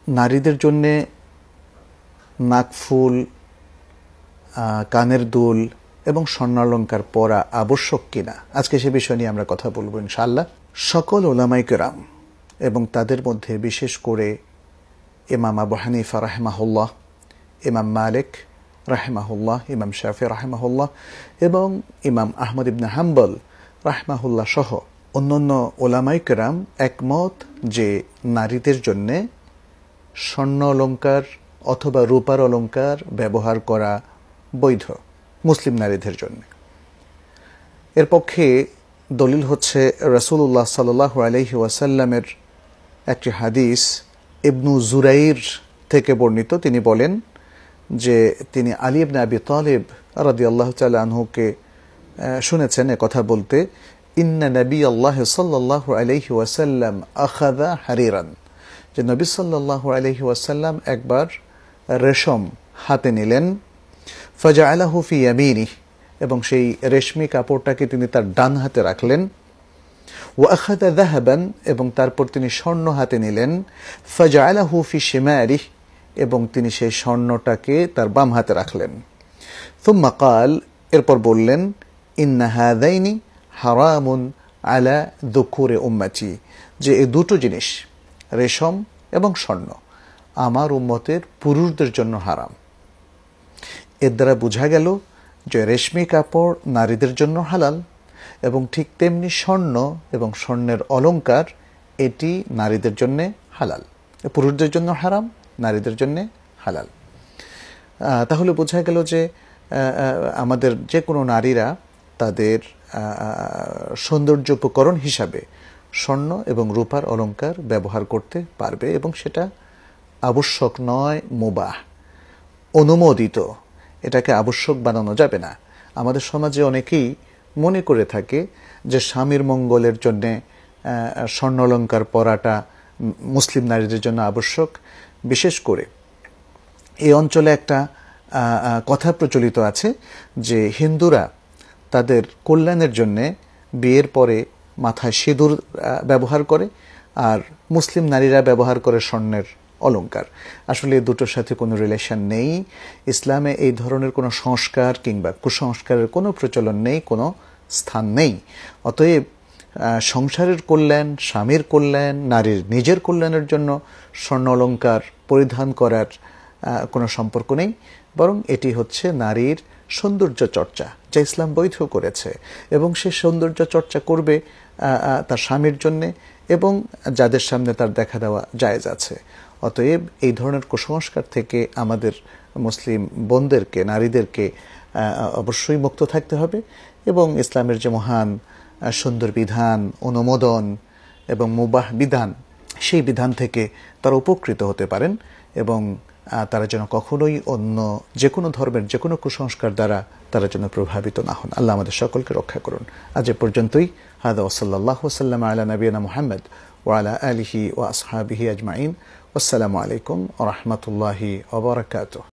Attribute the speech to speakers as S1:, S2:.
S1: নারীদের জন্যে নাকফুল, কানের দুল এবং স্বর্ণালঙ্কার পরা আবশ্যক কিনা, আজকে সে বিষয় নিয়ে আমরা কথা বলবো ইনশাআল্লাহ। সকল উলামায়ে কেরাম এবং তাদের মধ্যে বিশেষ করে ইমাম আবু হানিফা রাহিমাহুল্লাহ, ইমাম মালিক রাহিমাহুল্লাহ, ইমাম শাফি রাহিমাহুল্লাহ এবং ইমাম আহমদ ইবনে হাম্বল রাহিমাহুল্লাহ সহ অন্যান্য উলামায়ে কেরাম একমত যে নারীদের জন্যে স্বর্ণ অলঙ্কার অথবা রূপার অলঙ্কার ব্যবহার করা বৈধ মুসলিম নারীদের জন্য। এর পক্ষে দলিল হচ্ছে রাসূলুল্লাহ সাল্লাল্লাহু আলাইহি ওয়াসাল্লামের একটি হাদিস ইবনু জুরাইর থেকে বর্ণিত। তিনি বলেন যে তিনি আলী ইবনে আবি তালিব রাদিয়াল্লাহু তাআলা আনহুকে শুনেছেন কথা বলতে, ইন্না নবিয়াল্লাহ সাল্লাল্লাহু আলাইহি ওয়াসাল্লাম আখাযা হারিরান, যে নবী সাল্লাল্লাহু আলাইহি ওয়াসাল্লাম একবার রেশম হাতে নিলেন, ফাজআলাহু ফি ইয়ামিনিহি, এবং সেই রেশমি কাপড়টাকে তিনি তার ডান হাতে রাখলেন, ওয়া আখাযা যাহাবান, এবং তারপর তিনি স্বর্ণ হাতে নিলেন, ফাজআলাহু ফি শিমারিহি, এবং তিনি সেই স্বর্ণটাকে তার বাম হাতে রাখলেন। সুম্মা ক্বাল, এরপর বললেন, ইন্না হাযাইনি হারামুন আলা যুকুরি উম্মতি, যে এই দুটো জিনিস রেশম এবং স্বর্ণ আমার উম্মতের পুরুষদের জন্য হারাম। এর দ্বারা বোঝা গেল যে রেশমি কাপড় নারীদের জন্য হালাল, এবং ঠিক তেমনি স্বর্ণ এবং স্বর্ণের অলঙ্কার এটি নারীদের জন্য হালাল। পুরুষদের জন্য হারাম, নারীদের জন্য হালাল। তাহলে বোঝা গেল যে আমাদের যে কোনো নারীরা তাদের সৌন্দর্য উপকরণ হিসাবে স্বর্ণ এবং রূপার অলঙ্কার ব্যবহার করতে পারবে, এবং সেটা আবশ্যক নয়, মুবাহ, অনুমোদিত। এটাকে আবশ্যক বানানো যাবে না। আমাদের সমাজে অনেকেই মনে করে থাকে যে স্বামীর মঙ্গলের জন্যে স্বর্ণ অলঙ্কার পরাটা মুসলিম নারীদের জন্য আবশ্যক। বিশেষ করে এই অঞ্চলে একটা কথা প্রচলিত আছে যে হিন্দুরা তাদের কল্যাণের জন্যে বিয়ের পরে মাথায় সিঁদুর ব্যবহার করে, আর মুসলিম নারীরা ব্যবহার করে স্বর্ণের অলঙ্কার। আসলে দুটোর সাথে কোনো রিলেশন নেই। ইসলামে এই ধরনের কোনো সংস্কার কিংবা কুসংস্কারের কোনো প্রচলন নেই, কোনো স্থান নেই। অতএব সংসারের কল্যাণ, স্বামীর কল্যাণ, নারীর নিজের কল্যাণের জন্য স্বর্ণ অলঙ্কার পরিধান করার কোনো সম্পর্ক নেই, বরং এটি হচ্ছে নারীর সৌন্দর্য চর্চা, যা ইসলাম বৈধ করেছে, এবং সে সৌন্দর্য চর্চা করবে তার স্বামীর জন্যে, এবং যাদের সামনে তার দেখা দেওয়া জায়েজ আছে। অতএব এই ধরনের কুসংস্কার থেকে আমাদের মুসলিম বোনদেরকে, নারীদেরকে অবশ্যই মুক্ত থাকতে হবে, এবং ইসলামের যে মহান সুন্দর বিধান, অনুমোদন এবং মুবাহ বিধান, সেই বিধান থেকে তারা উপকৃত হতে পারেন, এবং তারা যেন কখনোই অন্য যে কোনো ধর্মের যে কোনো কুসংস্কার দ্বারা তারা যেন প্রভাবিত না হন। আল্লাহ আমাদের সকলকে রক্ষা করুন। আজ এ পর্যন্তই। হাদা ওয়া সাল্লাল্লাহু ওয়া সাল্লামা আলা নবিয়িনা মুহাম্মদ ওয়া আলা আলিহি ওয়া আসহাবিহি আজমাইন। আসসালামু আলাইকুম ওয়া রাহমাতুল্লাহি ওয়া বারাকাতুহু।